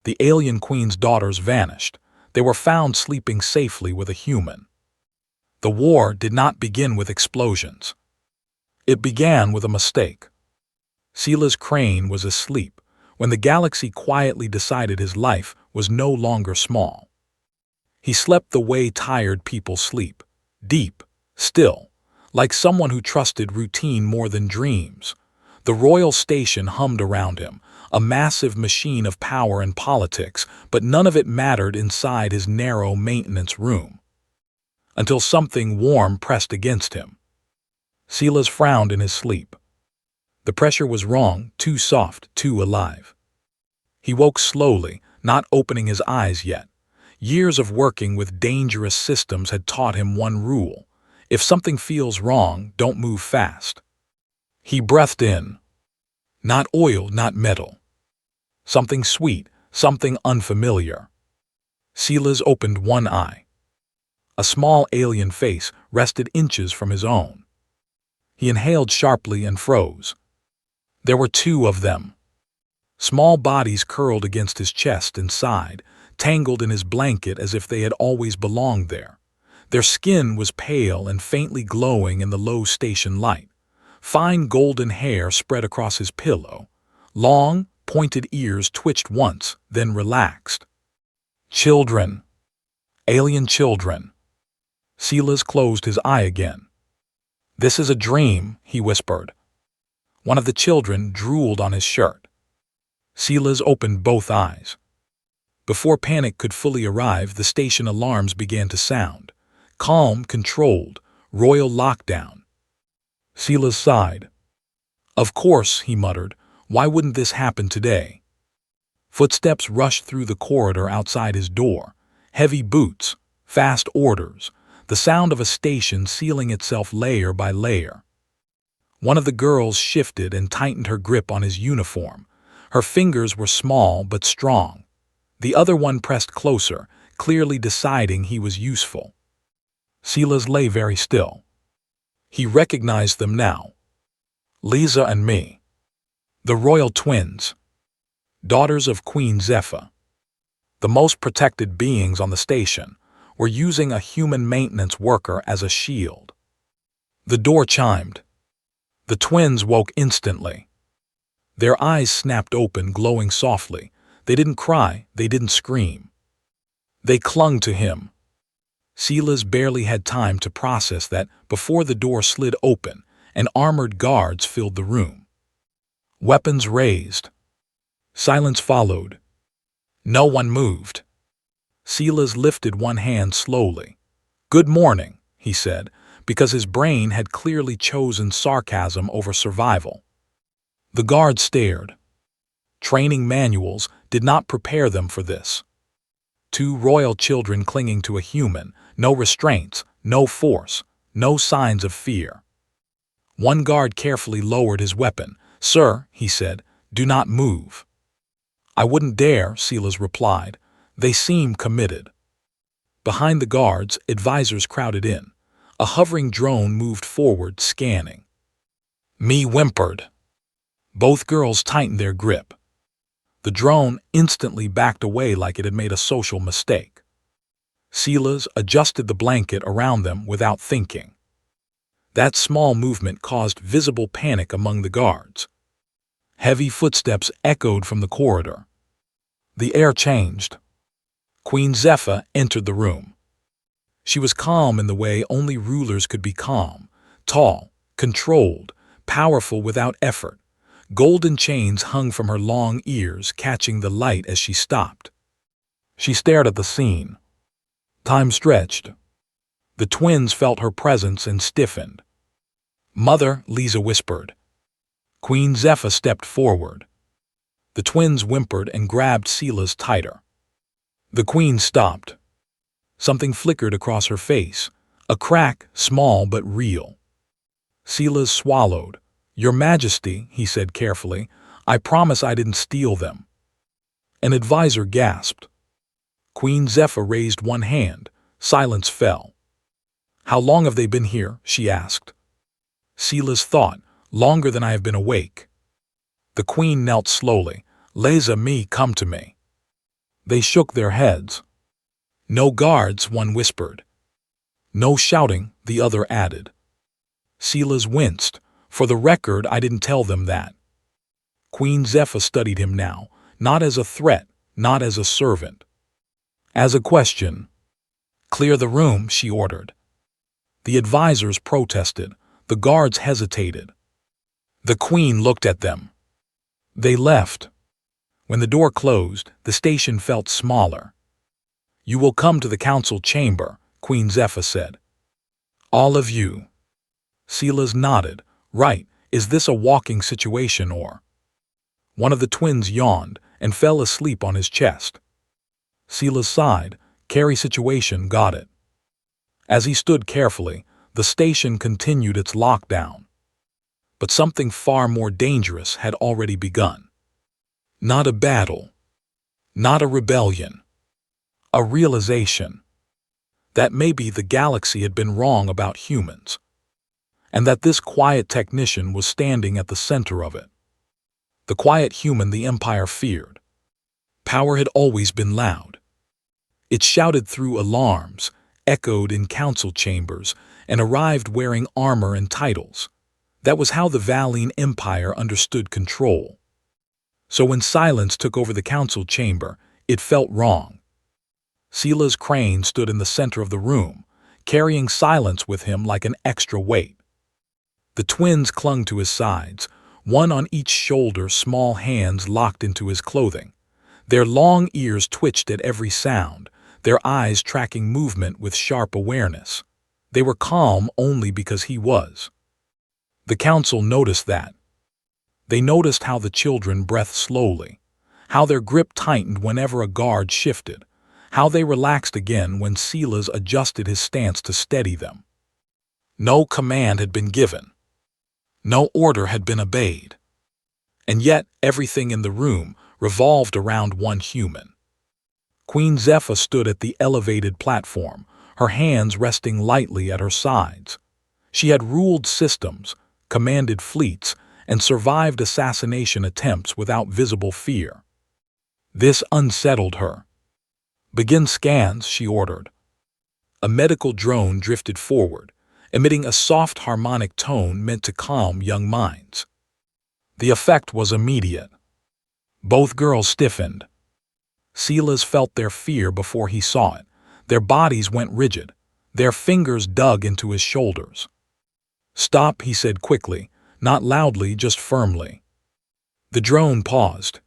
The alien queen's daughters vanished. They were found sleeping safely with a human. The war did not begin with explosions. It began with a mistake. Sila's crane was asleep when the galaxy quietly decided his life was no longer small. He slept the way tired people sleep, deep, still, like someone who trusted routine more than dreams. The royal station hummed around him, a massive machine of power and politics, but none of it mattered inside his narrow maintenance room. Until something warm pressed against him. Silas frowned in his sleep. The pressure was wrong, too soft, too alive. He woke slowly, not opening his eyes yet. Years of working with dangerous systems had taught him one rule: if something feels wrong, don't move fast. He breathed in. Not oil, not metal. Something sweet, something unfamiliar. Silas opened one eye. A small alien face rested inches from his own. He inhaled sharply and froze. There were two of them. Small bodies curled against his chest and side, tangled in his blanket as if they had always belonged there. Their skin was pale and faintly glowing in the low station light. Fine golden hair spread across his pillow. Long, pointed ears twitched once, then relaxed. Children. Alien children. Silas closed his eye again. "This is a dream," he whispered. One of the children drooled on his shirt. Silas opened both eyes. Before panic could fully arrive, the station alarms began to sound. Calm, controlled, royal lockdown. Silas sighed. "Of course," he muttered. "Why wouldn't this happen today?" Footsteps rushed through the corridor outside his door. Heavy boots, fast orders, the sound of a station sealing itself layer by layer. One of the girls shifted and tightened her grip on his uniform. Her fingers were small but strong. The other one pressed closer, clearly deciding he was useful. Silas lay very still. He recognized them now. Lisa and me. The royal twins. Daughters of Queen Zephyr. The most protected beings on the station were using a human maintenance worker as a shield. The door chimed. The twins woke instantly. Their eyes snapped open, glowing softly. They didn't cry, they didn't scream. They clung to him. Silas barely had time to process that before the door slid open and armored guards filled the room. Weapons raised. Silence followed. No one moved. Silas lifted one hand slowly. "Good morning," he said, because his brain had clearly chosen sarcasm over survival. The guards stared. Training manuals did not prepare them for this. Two royal children clinging to a human, no restraints, no force, no signs of fear. One guard carefully lowered his weapon. "Sir," he said, "do not move." "I wouldn't dare," Silas replied. They seemed committed. Behind the guards, advisors crowded in. A hovering drone moved forward, scanning. Me whimpered. Both girls tightened their grip. The drone instantly backed away like it had made a social mistake. Silas adjusted the blanket around them without thinking. That small movement caused visible panic among the guards. Heavy footsteps echoed from the corridor. The air changed. Queen Zephyr entered the room. She was calm in the way only rulers could be calm, tall, controlled, powerful without effort. Golden chains hung from her long ears, catching the light as she stopped. She stared at the scene. Time stretched. The twins felt her presence and stiffened. "Mother," Lisa whispered. Queen Zephyr stepped forward. The twins whimpered and grabbed Silas tighter. The queen stopped. Something flickered across her face, a crack, small but real. Silas swallowed. "Your Majesty," he said carefully, "I promise I didn't steal them." An advisor gasped. Queen Zephyr raised one hand. Silence fell. "How long have they been here?" she asked. Silas thought, "Longer than I have been awake." The queen knelt slowly. "Leza me, come to me." They shook their heads. No guards, one whispered. No shouting, the other added. Silas winced. For the record, I didn't tell them that. Queen Zephyr studied him now, not as a threat, not as a servant. As a question. Clear the room, she ordered. The advisors protested. The guards hesitated. The Queen looked at them. They left. When the door closed, the station felt smaller. You will come to the council chamber, Queen Zephyr said. All of you. Silas nodded. Right, is this a walking situation or? One of the twins yawned and fell asleep on his chest. Silas sighed. Carry situation, got it. As he stood carefully, the station continued its lockdown. But something far more dangerous had already begun. Not a battle. Not a rebellion. A realization. That maybe the galaxy had been wrong about humans. And that this quiet technician was standing at the center of it. The quiet human the Empire feared. Power had always been loud. It shouted through alarms, echoed in council chambers, and arrived wearing armor and titles. That was how the Valine Empire understood control. So when silence took over the council chamber, it felt wrong. Silas Crane stood in the center of the room, carrying silence with him like an extra weight. The twins clung to his sides, one on each shoulder, small hands locked into his clothing. Their long ears twitched at every sound, their eyes tracking movement with sharp awareness. They were calm only because he was. The council noticed that. They noticed how the children breathed slowly, how their grip tightened whenever a guard shifted, how they relaxed again when Silas adjusted his stance to steady them. No command had been given. No order had been obeyed. And yet everything in the room revolved around one human. Queen Zephyr stood at the elevated platform, her hands resting lightly at her sides. She had ruled systems, commanded fleets, and survived assassination attempts without visible fear. This unsettled her. Begin scans, she ordered. A medical drone drifted forward, emitting a soft harmonic tone meant to calm young minds. The effect was immediate. Both girls stiffened. Silas felt their fear before he saw it. Their bodies went rigid. Their fingers dug into his shoulders. Stop, he said quickly, not loudly, just firmly. The drone paused.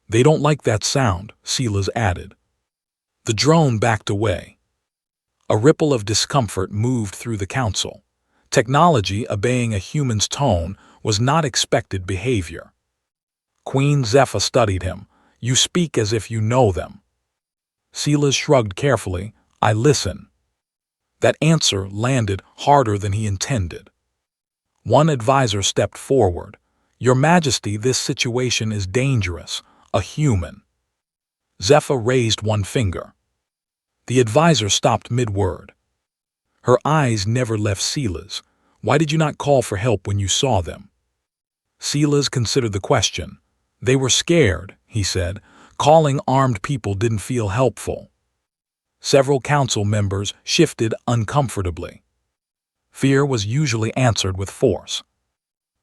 They don't like that sound, Silas added. The drone backed away. A ripple of discomfort moved through the council. Technology obeying a human's tone was not expected behavior. Queen Zephyr studied him. You speak as if you know them. Silas shrugged carefully. I listen. That answer landed harder than he intended. One advisor stepped forward. Your Majesty, this situation is dangerous. A human. Zephyr raised one finger. The advisor stopped mid-word. Her eyes never left Silas. Why did you not call for help when you saw them? Silas considered the question. They were scared, he said. Calling armed people didn't feel helpful. Several council members shifted uncomfortably. Fear was usually answered with force.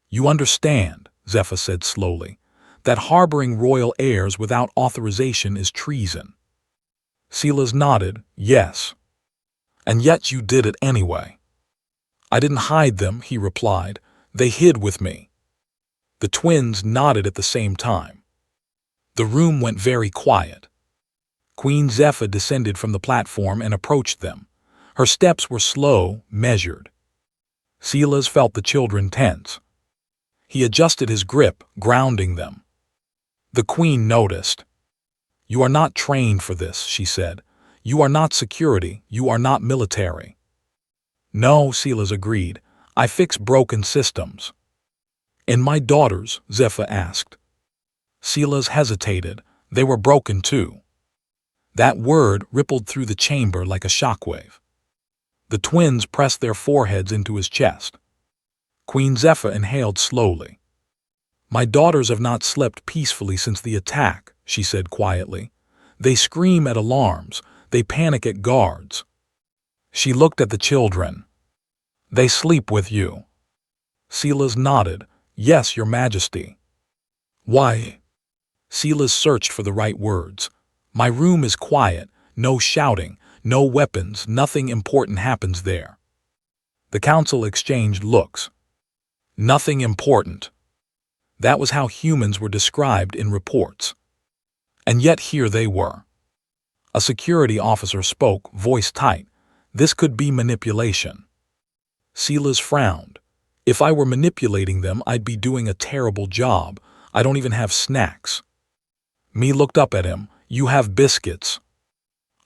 You understand, Zephyr said slowly, that harboring royal heirs without authorization is treason. Silas nodded, yes. And yet you did it anyway. I didn't hide them, he replied. They hid with me. The twins nodded at the same time. The room went very quiet. Queen Zephyr descended from the platform and approached them. Her steps were slow, measured. Silas felt the children tense. He adjusted his grip, grounding them. The Queen noticed. You are not trained for this, she said. You are not security, you are not military. No, Silas agreed. I fix broken systems. And my daughters? Zephyr asked. Silas hesitated. They were broken too. That word rippled through the chamber like a shockwave. The twins pressed their foreheads into his chest. Queen Zephyr inhaled slowly. My daughters have not slept peacefully since the attack, she said quietly. They scream at alarms. They panic at guards. She looked at the children. They sleep with you. Silas nodded. Yes, Your Majesty. Why? Silas searched for the right words. My room is quiet. No shouting. No weapons. Nothing important happens there. The council exchanged looks. Nothing important. That was how humans were described in reports. And yet here they were. A security officer spoke, voice tight. This could be manipulation. Silas frowned. If I were manipulating them, I'd be doing a terrible job. I don't even have snacks. Me looked up at him. You have biscuits.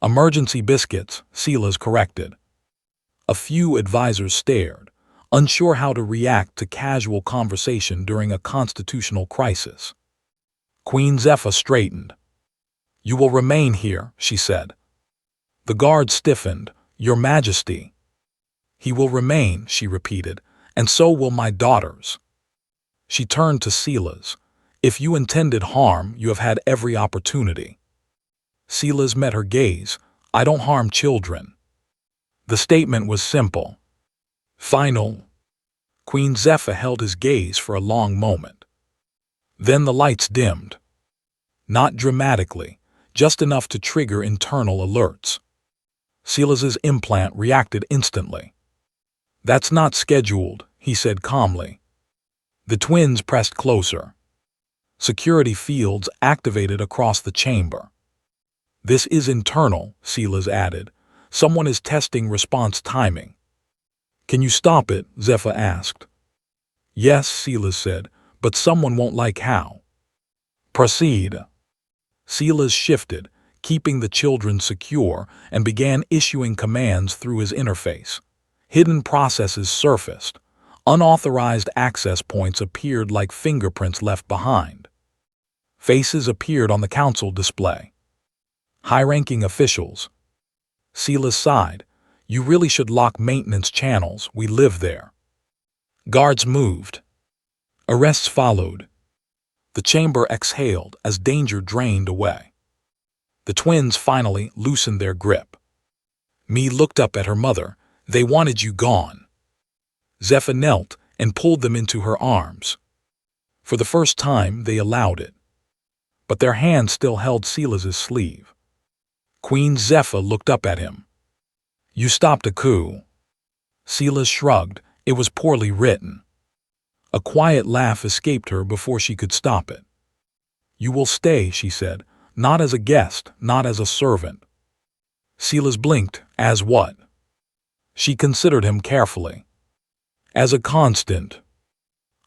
Emergency biscuits, Silas corrected. A few advisors stared, unsure how to react to casual conversation during a constitutional crisis. Queen Zephyr straightened. You will remain here, she said. The guard stiffened. Your Majesty. He will remain, she repeated, and so will my daughters. She turned to Silas. If you intended harm, you have had every opportunity. Silas met her gaze. I don't harm children. The statement was simple. Final. Queen Zephyr held his gaze for a long moment. Then the lights dimmed. Not dramatically, just enough to trigger internal alerts. Silas's implant reacted instantly. That's not scheduled, he said calmly. The twins pressed closer. Security fields activated across the chamber. This is internal, Silas added. Someone is testing response timing. Can you stop it? Zephyr asked. Yes, Silas said, but someone won't like how. Proceed. Silas shifted, keeping the children secure, and began issuing commands through his interface. Hidden processes surfaced. Unauthorized access points appeared like fingerprints left behind. Faces appeared on the council display. High-ranking officials. Silas sighed. You really should lock maintenance channels. We live there. Guards moved. Arrests followed. The chamber exhaled as danger drained away. The twins finally loosened their grip. Me looked up at her mother. They wanted you gone. Zephyr knelt and pulled them into her arms. For the first time, they allowed it. But their hands still held Silas's sleeve. Queen Zephyr looked up at him. You stopped a coup. Silas shrugged. It was poorly written. A quiet laugh escaped her before she could stop it. You will stay, she said, not as a guest, not as a servant. Silas blinked. As what? She considered him carefully. As a constant.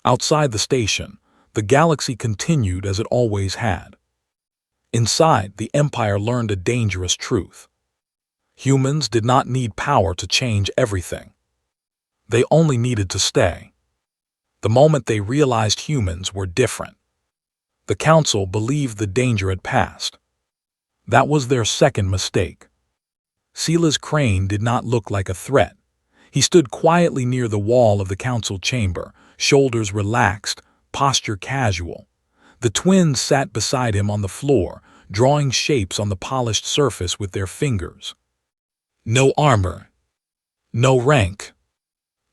Outside the station, the galaxy continued as it always had. Inside, the Empire learned a dangerous truth. Humans did not need power to change everything. They only needed to stay. The moment they realized humans were different, the Council believed the danger had passed. That was their second mistake. Silas Crane did not look like a threat. He stood quietly near the wall of the Council chamber, shoulders relaxed, posture casual. The twins sat beside him on the floor, drawing shapes on the polished surface with their fingers. No armor. No rank.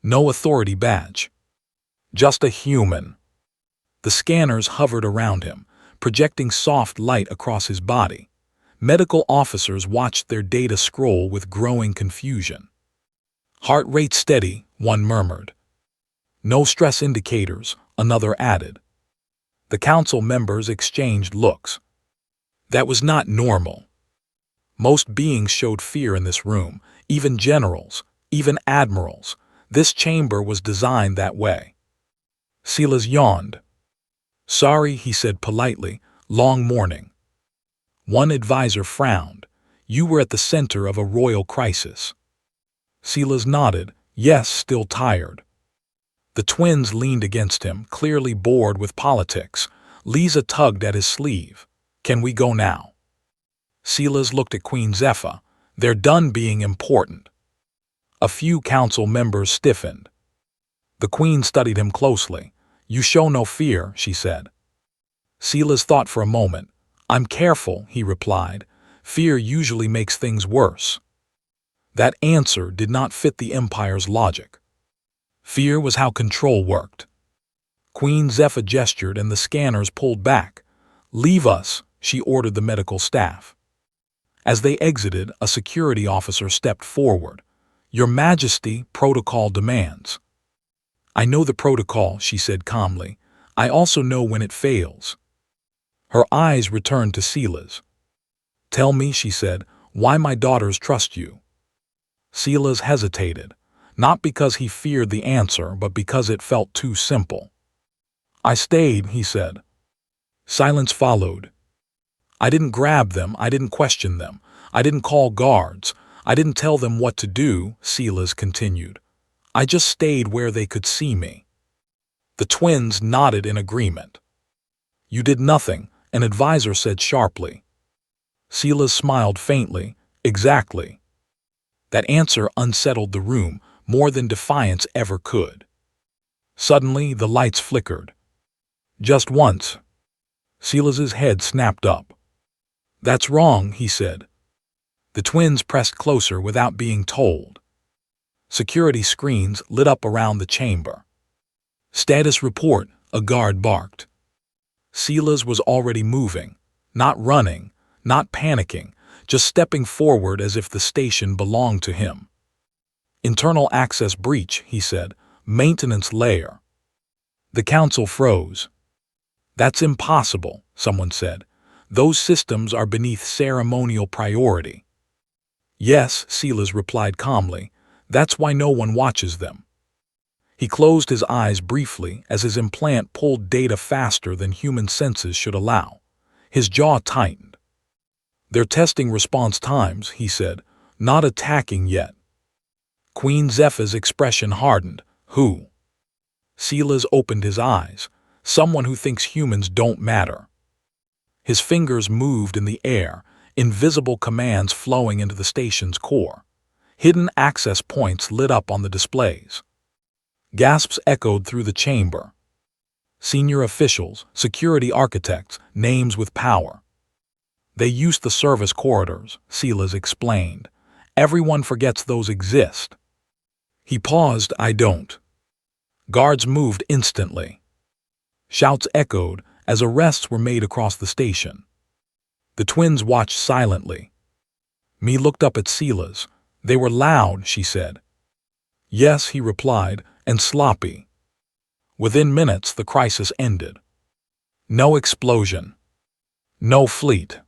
No authority badge. Just a human. The scanners hovered around him, projecting soft light across his body. Medical officers watched their data scroll with growing confusion. Heart rate steady, one murmured. No stress indicators, another added. The council members exchanged looks. That was not normal. Most beings showed fear in this room, even generals, even admirals. This chamber was designed that way. Silas yawned. Sorry, he said politely, long morning. One advisor frowned. You were at the center of a royal crisis. Silas nodded. Yes, still tired. The twins leaned against him, clearly bored with politics. Lisa tugged at his sleeve. Can we go now? Silas looked at Queen Zephyr. They're done being important. A few council members stiffened. The queen studied him closely. You show no fear, she said. Silas thought for a moment. I'm careful, he replied. Fear usually makes things worse. That answer did not fit the Empire's logic. Fear was how control worked. Queen Zephyr gestured and the scanners pulled back. "Leave us," she ordered the medical staff. As they exited, a security officer stepped forward. "Your Majesty, protocol demands." "I know the protocol," she said calmly. "I also know when it fails." Her eyes returned to Sila's. "Tell me," she said, "why my daughters trust you." Silas hesitated, not because he feared the answer, but because it felt too simple. "I stayed," he said. Silence followed. "I didn't grab them, I didn't question them, I didn't call guards, I didn't tell them what to do," Silas continued. "I just stayed where they could see me." The twins nodded in agreement. "You did nothing," an advisor said sharply. Silas smiled faintly. "Exactly." That answer unsettled the room more than defiance ever could. Suddenly, the lights flickered. "Just once." Silas's head snapped up. "That's wrong," he said. The twins pressed closer without being told. Security screens lit up around the chamber. "Status report," a guard barked. Silas was already moving, not running, not panicking, just stepping forward as if the station belonged to him. "Internal access breach," he said. "Maintenance layer." The council froze. "That's impossible," someone said. "Those systems are beneath ceremonial priority." "Yes," Silas replied calmly. "That's why no one watches them." He closed his eyes briefly as his implant pulled data faster than human senses should allow. His jaw tightened. "They're testing response times," he said. "Not attacking yet." Queen Zephyr's expression hardened. "Who?" Silas opened his eyes. "Someone who thinks humans don't matter." His fingers moved in the air, invisible commands flowing into the station's core. Hidden access points lit up on the displays. Gasps echoed through the chamber. Senior officials, security architects, names with power. "They used the service corridors," Silas explained. "Everyone forgets those exist." He paused. "I don't." Guards moved instantly. Shouts echoed as arrests were made across the station. The twins watched silently. Me looked up at Silas. "They were loud," she said. "Yes," he replied, "and sloppy." Within minutes, the crisis ended. No explosion. No fleet.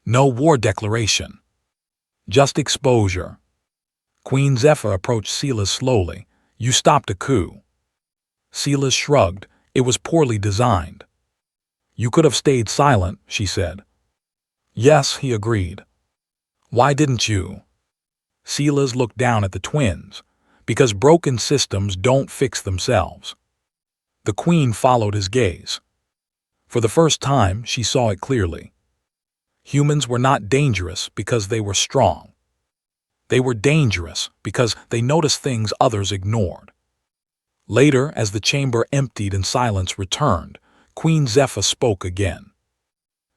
No war declaration. Just exposure. Queen Zephyr approached Silas slowly. "You stopped a coup." Silas shrugged. "It was poorly designed." "You could have stayed silent," she said. "Yes," he agreed. "Why didn't you?" Silas looked down at the twins. "Because broken systems don't fix themselves." The queen followed his gaze. For the first time, she saw it clearly. Humans were not dangerous because they were strong. They were dangerous because they noticed things others ignored. Later, as the chamber emptied and silence returned, Queen Zephyr spoke again.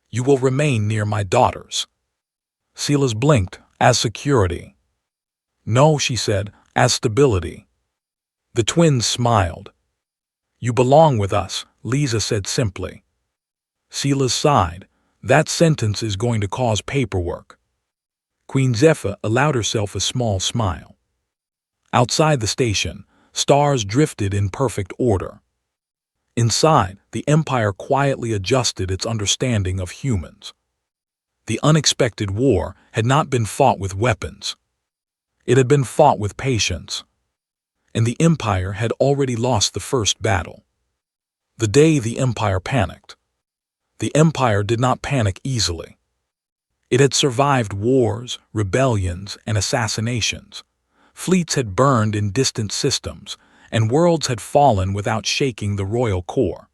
"You will remain near my daughters." Silas blinked. "As security." "No," she said, "as stability." The twins smiled. "You belong with us," Lisa said simply. Silas sighed. "That sentence is going to cause paperwork." Queen Zephyr allowed herself a small smile. Outside the station, stars drifted in perfect order. Inside, the Empire quietly adjusted its understanding of humans. The unexpected war had not been fought with weapons. It had been fought with patience. And the Empire had already lost the first battle. The day the Empire panicked. The Empire did not panic easily. It had survived wars, rebellions, and assassinations. Fleets had burned in distant systems, and worlds had fallen without shaking the royal core.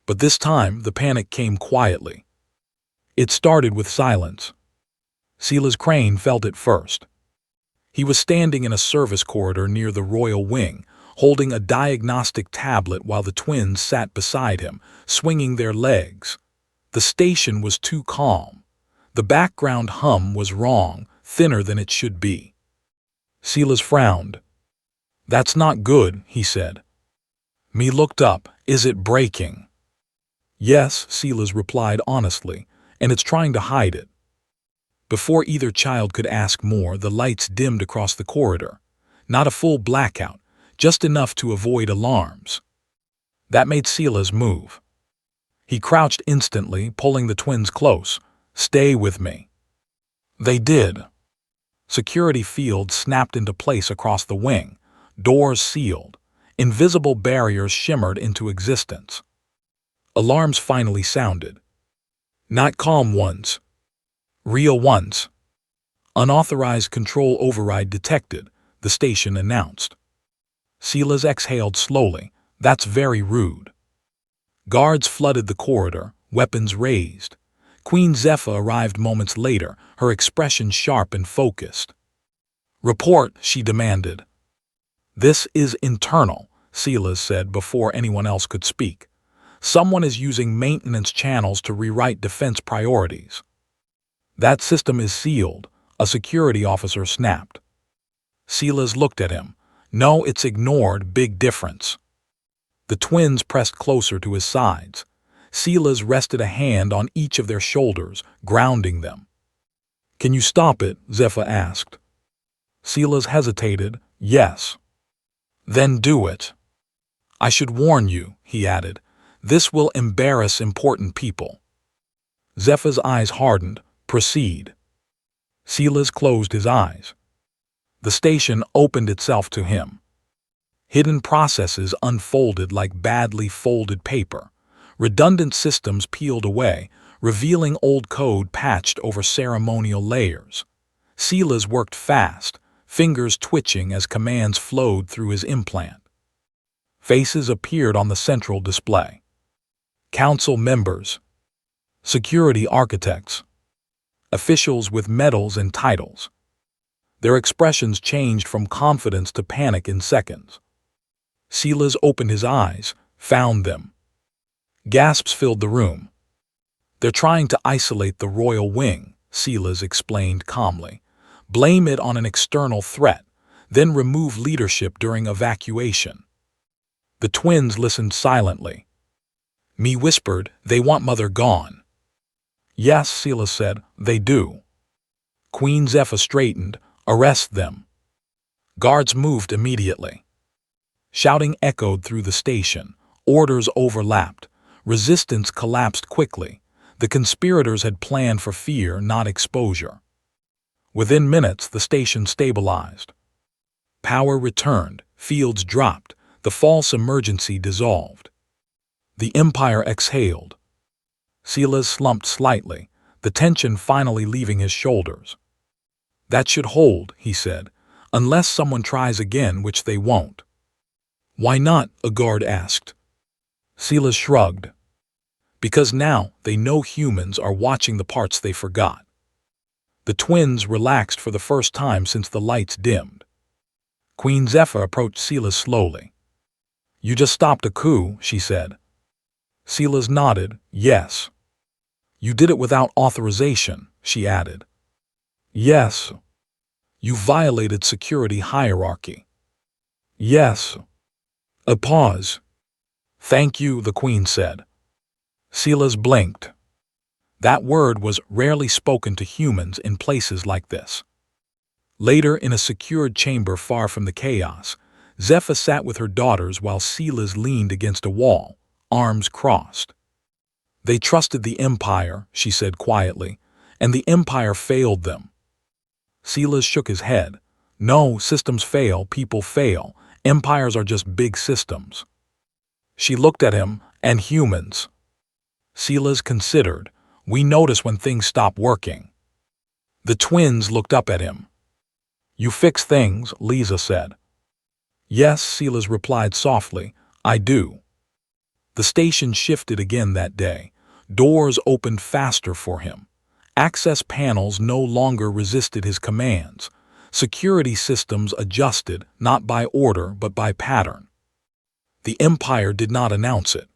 But this time, the panic came quietly. It started with silence. Silas Crane felt it first. He was standing in a service corridor near the royal wing, holding a diagnostic tablet while the twins sat beside him, swinging their legs. The station was too calm. The background hum was wrong, thinner than it should be. Silas frowned. "That's not good," he said. Me looked up. "Is it breaking?" "Yes," Silas replied honestly, "and it's trying to hide it." Before either child could ask more, the lights dimmed across the corridor. Not a full blackout, just enough to avoid alarms. That made Silas move. He crouched instantly, pulling the twins close. "Stay with me." They did. Security fields snapped into place across the wing, doors sealed, invisible barriers shimmered into existence. Alarms finally sounded. Not calm ones. Real ones. "Unauthorized control override detected," the station announced. Silas exhaled slowly. "That's very rude." Guards flooded the corridor, weapons raised. Queen Zephyr arrived moments later, her expression sharp and focused. "Report," she demanded. "This is internal," Silas said before anyone else could speak. "Someone is using maintenance channels to rewrite defense priorities." "That system is sealed," a security officer snapped. Silas looked at him. "No, it's ignored. Big difference." The twins pressed closer to his sides. Silas rested a hand on each of their shoulders, grounding them. "Can you stop it?" Zephyr asked. Silas hesitated. "Yes." "Then do it." "I should warn you," he added. "This will embarrass important people." Zephyr's eyes hardened. "Proceed." Silas closed his eyes. The station opened itself to him. Hidden processes unfolded like badly folded paper. Redundant systems peeled away, revealing old code patched over ceremonial layers. Silas worked fast, fingers twitching as commands flowed through his implant. Faces appeared on the central display. Council members, security architects, officials with medals and titles. Their expressions changed from confidence to panic in seconds. Silas opened his eyes, found them. Gasps filled the room. "They're trying to isolate the royal wing," Silas explained calmly. "Blame it on an external threat, then remove leadership during evacuation." The twins listened silently. Me whispered, "They want Mother gone." "Yes," Silas said, "they do." Queen Zephyr straightened. "Arrest them." Guards moved immediately. Shouting echoed through the station. Orders overlapped. Resistance collapsed quickly. The conspirators had planned for fear, not exposure. Within minutes, the station stabilized. Power returned. Fields dropped. The false emergency dissolved. The Empire exhaled. Silas slumped slightly, the tension finally leaving his shoulders. "That should hold," he said, "unless someone tries again, which they won't." "Why not?" a guard asked. Silas shrugged. "Because now they know humans are watching the parts they forgot." The twins relaxed for the first time since the lights dimmed. Queen Zephyr approached Silas slowly. "You just stopped a coup," she said. Silas nodded. "Yes." "You did it without authorization," she added. "Yes." "You violated security hierarchy." "Yes." A pause. "Thank you," the Queen said. Silas blinked. That word was rarely spoken to humans in places like this. Later, in a secured chamber far from the chaos, Zephyr sat with her daughters while Silas leaned against a wall, arms crossed. "They trusted the Empire," she said quietly, "and the Empire failed them." Silas shook his head. "No, systems fail, people fail. Empires are just big systems." She looked at him. "And humans." Silas considered. "We notice when things stop working." The twins looked up at him. "You fix things," Lisa said. "Yes," Silas replied softly, "I do." The station shifted again that day. Doors opened faster for him. Access panels no longer resisted his commands. Security systems adjusted, not by order but by pattern. The Empire did not announce it.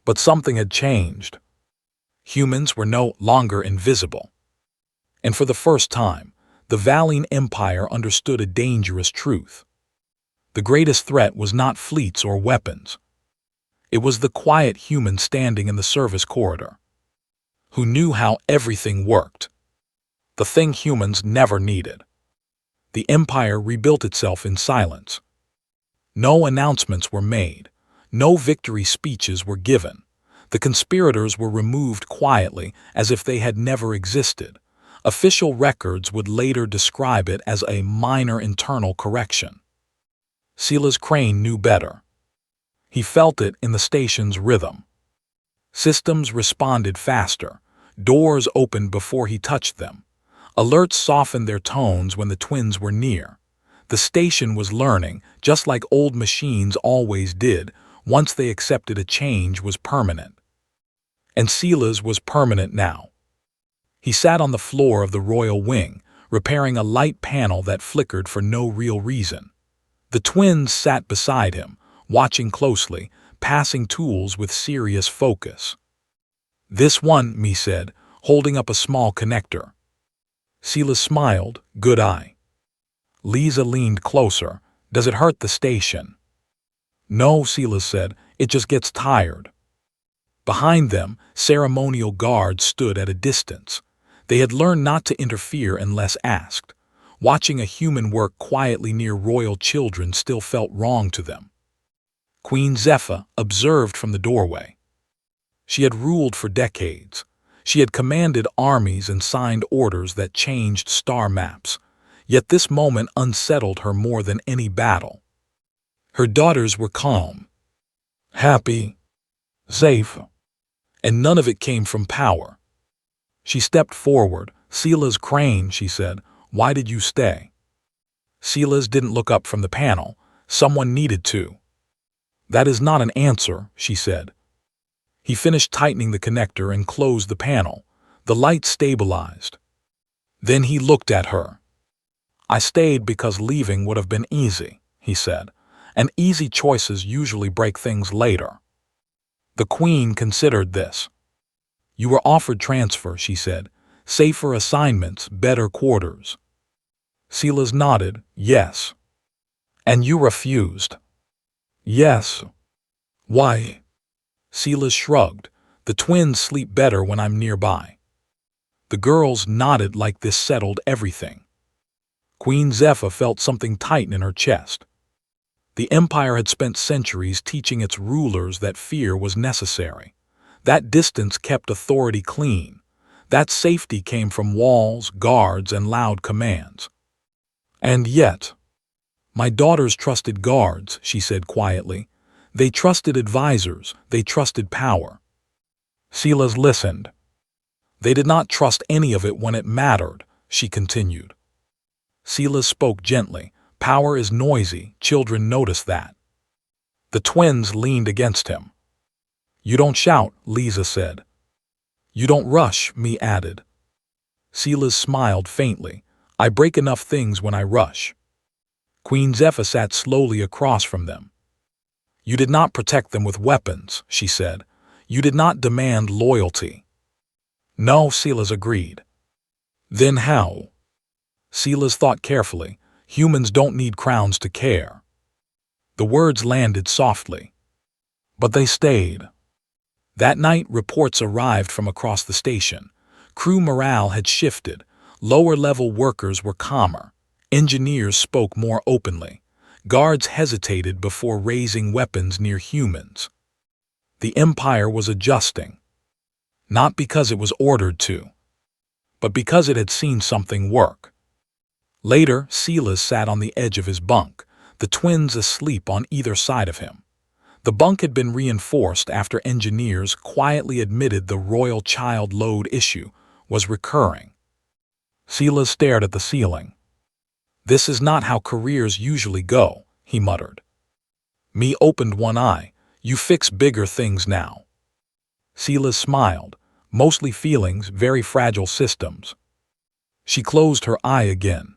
But something had changed. Humans were no longer invisible. And for the first time, the Valine Empire understood a dangerous truth. The greatest threat was not fleets or weapons. It was the quiet human standing in the service corridor, who knew how everything worked, the thing humans never needed. The Empire rebuilt itself in silence. No announcements were made. No victory speeches were given. The conspirators were removed quietly as if they had never existed. Official records would later describe it as a minor internal correction. Silas Crane knew better. He felt it in the station's rhythm. Systems responded faster. Doors opened before he touched them. Alerts softened their tones when the twins were near. The station was learning, just like old machines always did, once they accepted a change was permanent. And Silas was permanent now. He sat on the floor of the royal wing, repairing a light panel that flickered for no real reason. The twins sat beside him, watching closely, passing tools with serious focus. "This one," Me said, holding up a small connector. Silas smiled, "Good eye." Lisa leaned closer. "Does it hurt the station?" "No," Silas said, "it just gets tired." Behind them, ceremonial guards stood at a distance. They had learned not to interfere unless asked. Watching a human work quietly near royal children still felt wrong to them. Queen Zephyr observed from the doorway. She had ruled for decades. She had commanded armies and signed orders that changed star maps. Yet this moment unsettled her more than any battle. Her daughters were calm, happy, safe, and none of it came from power. She stepped forward. "Silas Crane," she said, "why did you stay?" Silas didn't look up from the panel. "Someone needed to." "That is not an answer," she said. He finished tightening the connector and closed the panel. The light stabilized. Then he looked at her. "I stayed because leaving would have been easy," he said, "and easy choices usually break things later." The Queen considered this. "You were offered transfer," she said. "Safer assignments, better quarters." Silas nodded, "Yes." "And you refused?" "Yes." "Why?" Silas shrugged. "The twins sleep better when I'm nearby." The girls nodded like this settled everything. Queen Zephyr felt something tighten in her chest. The Empire had spent centuries teaching its rulers that fear was necessary. That distance kept authority clean. That safety came from walls, guards, and loud commands. "And yet, my daughters trusted guards," she said quietly. "They trusted advisors, they trusted power." Silas listened. "They did not trust any of it when it mattered," she continued. Silas spoke gently. "Power is noisy, children notice that." The twins leaned against him. "You don't shout," Lisa said. "You don't rush," Me added. Silas smiled faintly. "I break enough things when I rush." Queen Zephyr sat slowly across from them. "You did not protect them with weapons," she said. "You did not demand loyalty." "No," Silas agreed. "Then how?" Silas thought carefully. "Humans don't need crowns to care." The words landed softly. But they stayed. That night, reports arrived from across the station. Crew morale had shifted. Lower-level workers were calmer. Engineers spoke more openly. Guards hesitated before raising weapons near humans. The Empire was adjusting. Not because it was ordered to, but because it had seen something work. Later, Silas sat on the edge of his bunk, the twins asleep on either side of him. The bunk had been reinforced after engineers quietly admitted the royal child load issue was recurring. Silas stared at the ceiling. "This is not how careers usually go," he muttered. Me opened one eye. "You fix bigger things now." Silas smiled. "Mostly feelings, very fragile systems." She closed her eye again.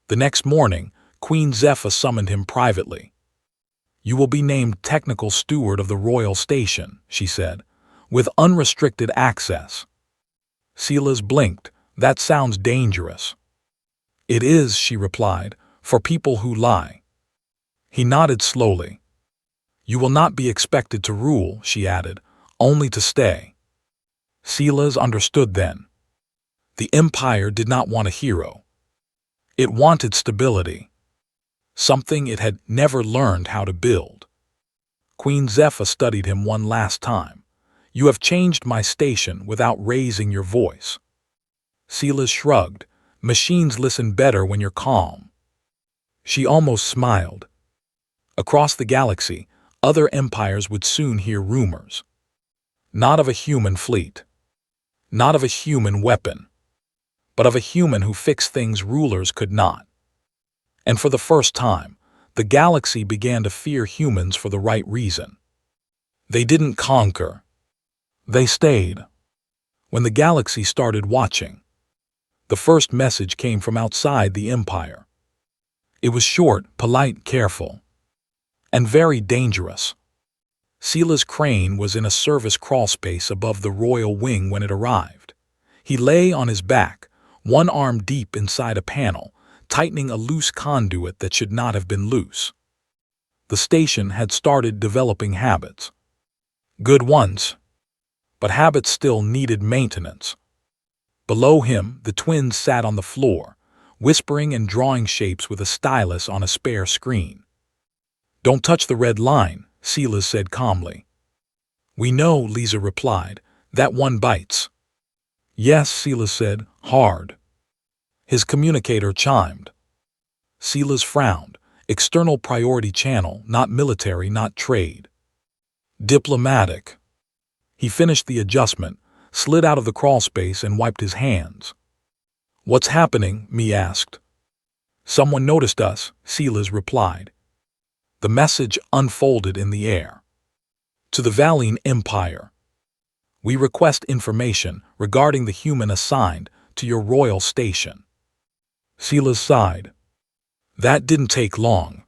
The next morning, Queen Zephyr summoned him privately. "You will be named technical steward of the royal station," she said, "with unrestricted access." Silas blinked. That sounds dangerous. It is, she replied, for people who lie. He nodded slowly. You will not be expected to rule, she added, only to stay. Silas understood then. The Empire did not want a hero. It wanted stability, something it had never learned how to build. Queen Zephyr studied him one last time. You have changed my station without raising your voice. Silas shrugged. Machines listen better when you're calm. She almost smiled. Across the galaxy, other empires would soon hear rumors. Not of a human fleet. Not of a human weapon. But of a human who fixed things rulers could not. And for the first time, the galaxy began to fear humans for the right reason. They didn't conquer. They stayed. When the galaxy started watching, the first message came from outside the Empire. It was short, polite, careful, and very dangerous. Silas Crane was in a service crawlspace above the royal wing when it arrived. He lay on his back, one arm deep inside a panel, tightening a loose conduit that should not have been loose. The station had started developing habits. Good ones. But habits still needed maintenance. Below him, the twins sat on the floor, whispering and drawing shapes with a stylus on a spare screen. Don't touch the red line, Silas said calmly. We know, Lisa replied. That one bites. Yes, Silas said, hard. His communicator chimed. Silas frowned. External priority channel, not military, not trade. Diplomatic. He finished the adjustment, slid out of the crawlspace and wiped his hands. What's happening? Me asked. Someone noticed us, Silas replied. The message unfolded in the air. To the Valine Empire. We request information regarding the human assigned to your royal station. Silas sighed. That didn't take long.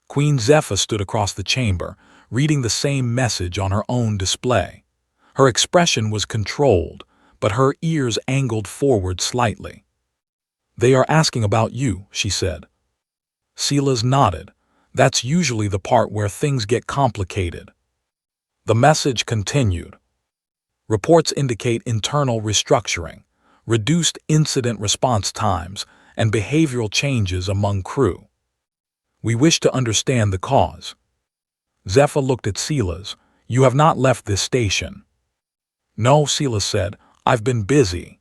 Queen Zephyr stood across the chamber, reading the same message on her own display. Her expression was controlled, but her ears angled forward slightly. They are asking about you, she said. Silas nodded. That's usually the part where things get complicated. The message continued. Reports indicate internal restructuring, reduced incident response times, and behavioral changes among crew. We wish to understand the cause. Zephyr looked at Silas. You have not left this station. No, Silas said. I've been busy.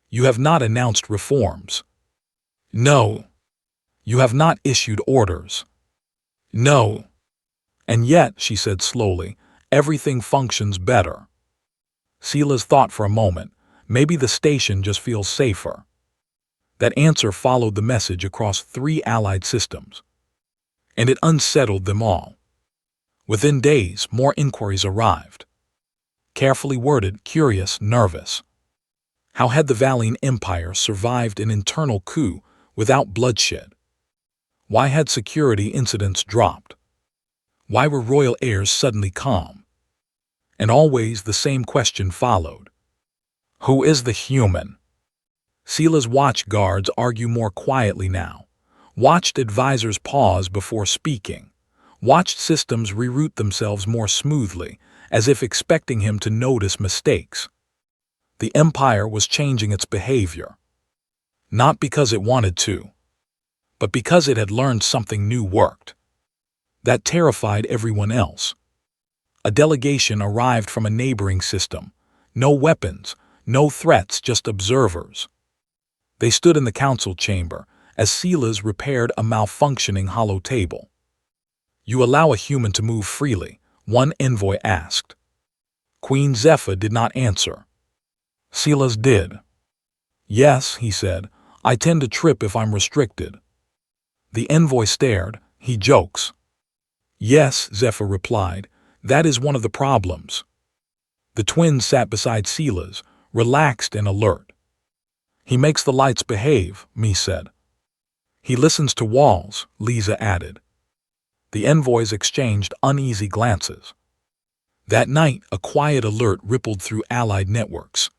You have not announced reforms. No. You have not issued orders. No. And yet, she said slowly, everything functions better. Silas thought for a moment. Maybe the station just feels safer. That answer followed the message across 3 allied systems. And it unsettled them all. Within days, more inquiries arrived. Carefully worded, curious, nervous. How had the Valine Empire survived an internal coup without bloodshed? Why had security incidents dropped? Why were royal heirs suddenly calm? And always the same question followed. Who is the human? Silas watched guards argue more quietly now, watched advisors pause before speaking, watched systems reroute themselves more smoothly, as if expecting him to notice mistakes. The Empire was changing its behavior. Not because it wanted to, but because it had learned something new worked. That terrified everyone else. A delegation arrived from a neighboring system. No weapons, no threats, just observers. They stood in the council chamber as Silas repaired a malfunctioning hollow table. You allow a human to move freely, one envoy asked. Queen Zephyr did not answer. Silas did. Yes, he said, I tend to trip if I'm restricted. The envoy stared. He jokes. Yes, Zephyr replied, that is one of the problems. The twins sat beside Silas, relaxed and alert. He makes the lights behave, Me said. He listens to walls, Lisa added. The envoys exchanged uneasy glances. That night, a quiet alert rippled through allied networks.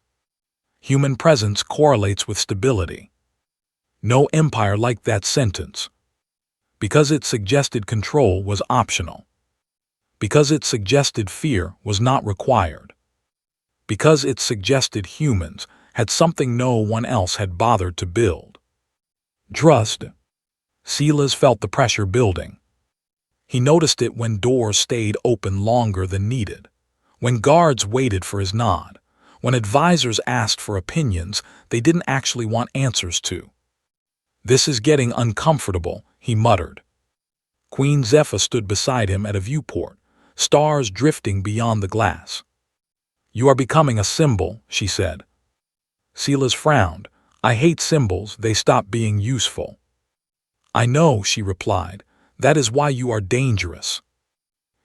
Human presence correlates with stability. No empire liked that sentence. Because it suggested control was optional. Because it suggested fear was not required. Because it suggested humans had something no one else had bothered to build. Trust. Silas felt the pressure building. He noticed it when doors stayed open longer than needed, when guards waited for his nod, when advisors asked for opinions they didn't actually want answers to. "This is getting uncomfortable," he muttered. Queen Zephyr stood beside him at a viewport, stars drifting beyond the glass. "You are becoming a symbol," she said. Silas frowned. "I hate symbols, they stop being useful." "I know," she replied. "That is why you are dangerous."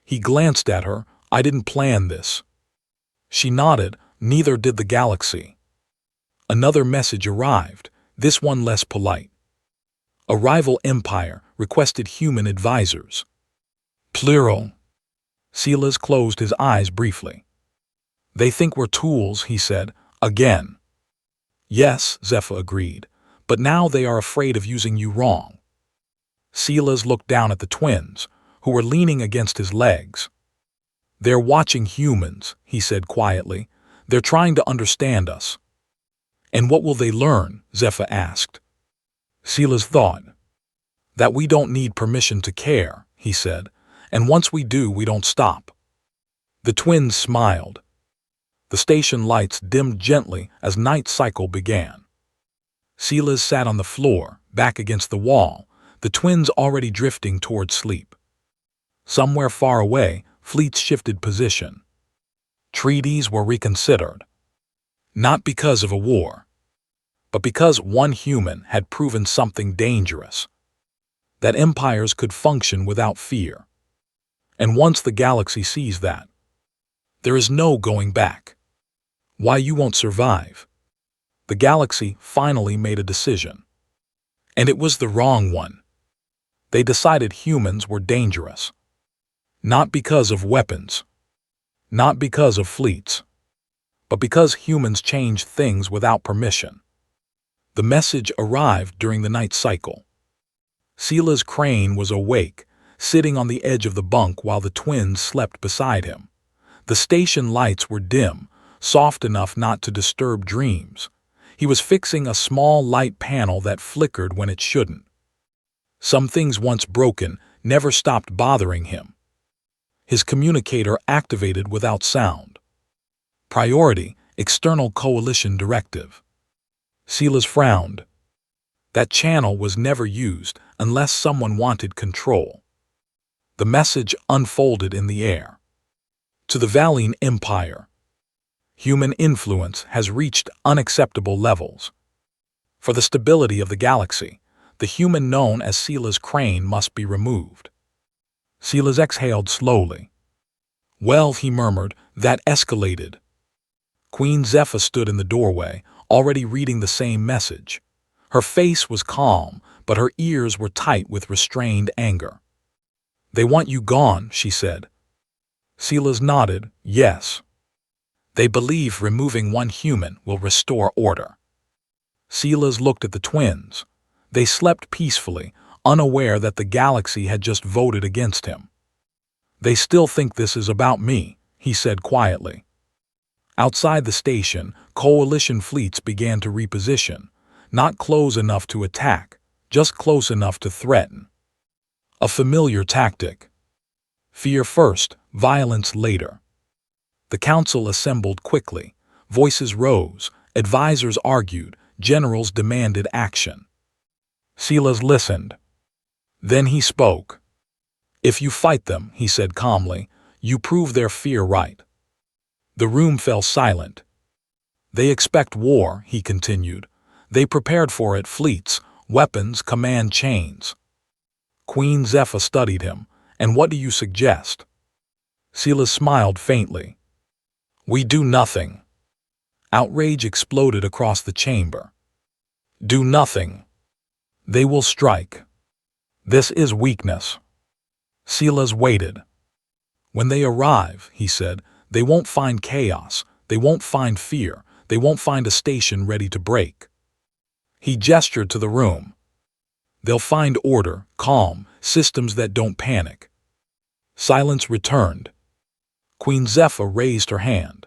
He glanced at her. "I didn't plan this." She nodded. "Neither did the galaxy." Another message arrived, this one less polite. A rival empire requested human advisors. Plural. Silas closed his eyes briefly. "They think we're tools," he said, "again." "Yes," Zephyr agreed, "but now they are afraid of using you wrong." Silas looked down at the twins, who were leaning against his legs. "They're watching humans," he said quietly. "They're trying to understand us." "And what will they learn?" Zephyr asked. Silas thought. "That we don't need permission to care," he said, "and once we do, we don't stop." The twins smiled. The station lights dimmed gently as night cycle began. Silas sat on the floor, back against the wall, the twins already drifting toward sleep. Somewhere far away, fleets shifted position. Treaties were reconsidered. Not because of a war, but because one human had proven something dangerous. That empires could function without fear. And once the galaxy sees that, there is no going back. Why you won't survive. The galaxy finally made a decision. And it was the wrong one. They decided humans were dangerous. Not because of weapons. Not because of fleets. But because humans changed things without permission. The message arrived during the night cycle. Silas Crane was awake, sitting on the edge of the bunk while the twins slept beside him. The station lights were dim, soft enough not to disturb dreams. He was fixing a small light panel that flickered when it shouldn't. Some things once broken never stopped bothering him. His communicator activated without sound. Priority, external coalition directive. Silas frowned. That channel was never used unless someone wanted control. The message unfolded in the air. To the Valine Empire. Human influence has reached unacceptable levels. For the stability of the galaxy, the human known as Silas Crane must be removed. Silas exhaled slowly. "Well," he murmured, "that escalated." Queen Zephyr stood in the doorway, already reading the same message. Her face was calm, but her ears were tight with restrained anger. "They want you gone," she said. Silas nodded, "Yes." "They believe removing one human will restore order." Silas looked at the twins. They slept peacefully, unaware that the galaxy had just voted against him. "They still think this is about me," he said quietly. Outside the station, coalition fleets began to reposition, not close enough to attack, just close enough to threaten. A familiar tactic. Fear first, violence later. The council assembled quickly. Voices rose, advisors argued, generals demanded action. Silas listened. Then he spoke. "If you fight them," he said calmly, "you prove their fear right." The room fell silent. "They expect war," he continued. "They prepared for it, fleets, weapons, command chains." Queen Zephyr studied him. "And what do you suggest?" Silas smiled faintly. "We do nothing." Outrage exploded across the chamber. "Do nothing. They will strike. This is weakness." Silas waited. "When they arrive," he said, "they won't find chaos, they won't find fear, they won't find a station ready to break. He gestured to the room. They'll find order, calm, systems that don't panic. Silence returned. Queen Zephyr raised her hand.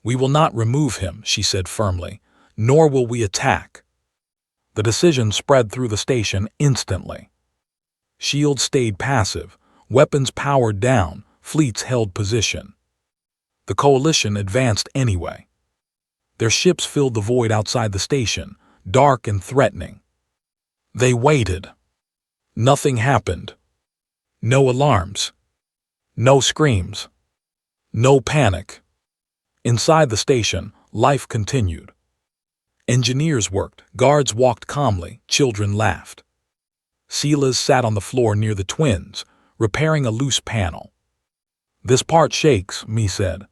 We will not remove him, she said firmly, nor will we attack. The decision spread through the station instantly. Shields stayed passive, weapons powered down, fleets held position. The coalition advanced anyway. Their ships filled the void outside the station, dark and threatening. They waited. Nothing happened. No alarms. No screams. No panic. Inside the station, life continued. Engineers worked, guards walked calmly, children laughed. Silas sat on the floor near the twins, repairing a loose panel. This part shakes, Me said.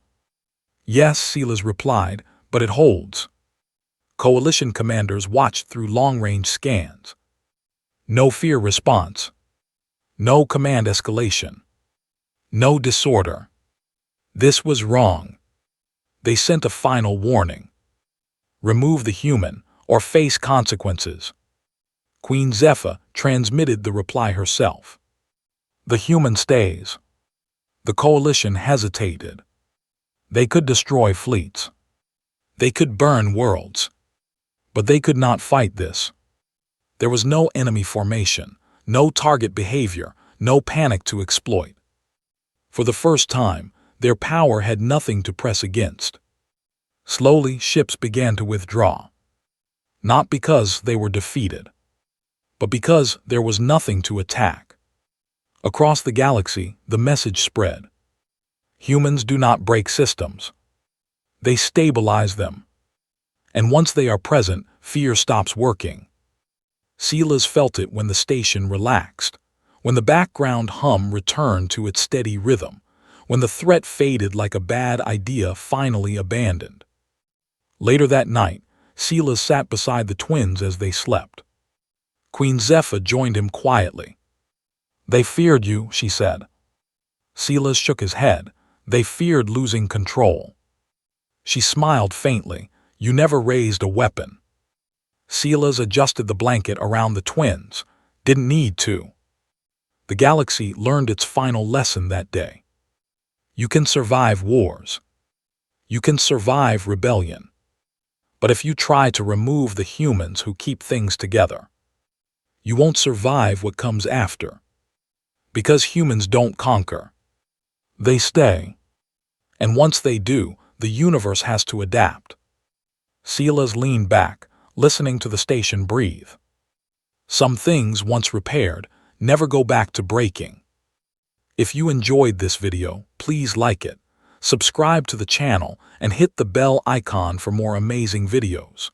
Yes, Silas replied, but it holds. Coalition commanders watched through long-range scans. No fear response. No command escalation. No disorder. This was wrong. They sent a final warning. Remove the human, or face consequences. Queen Zephyr transmitted the reply herself. The human stays. The coalition hesitated. They could destroy fleets. They could burn worlds. But they could not fight this. There was no enemy formation, no target behavior, no panic to exploit. For the first time, their power had nothing to press against. Slowly, ships began to withdraw. Not because they were defeated, but because there was nothing to attack. Across the galaxy, the message spread. Humans do not break systems. They stabilize them. And once they are present, fear stops working. Silas felt it when the station relaxed, when the background hum returned to its steady rhythm, when the threat faded like a bad idea finally abandoned. Later that night, Silas sat beside the twins as they slept. Queen Zephyr joined him quietly. They feared you, she said. Silas shook his head. They feared losing control. She smiled faintly. You never raised a weapon. Silas adjusted the blanket around the twins. Didn't need to. The galaxy learned its final lesson that day. You can survive wars. You can survive rebellion. But if you try to remove the humans who keep things together, you won't survive what comes after. Because humans don't conquer. They stay. And once they do, the universe has to adapt. Silas leaned back, listening to the station breathe. Some things, once repaired, never go back to breaking. If you enjoyed this video, please like it, subscribe to the channel, and hit the bell icon for more amazing videos.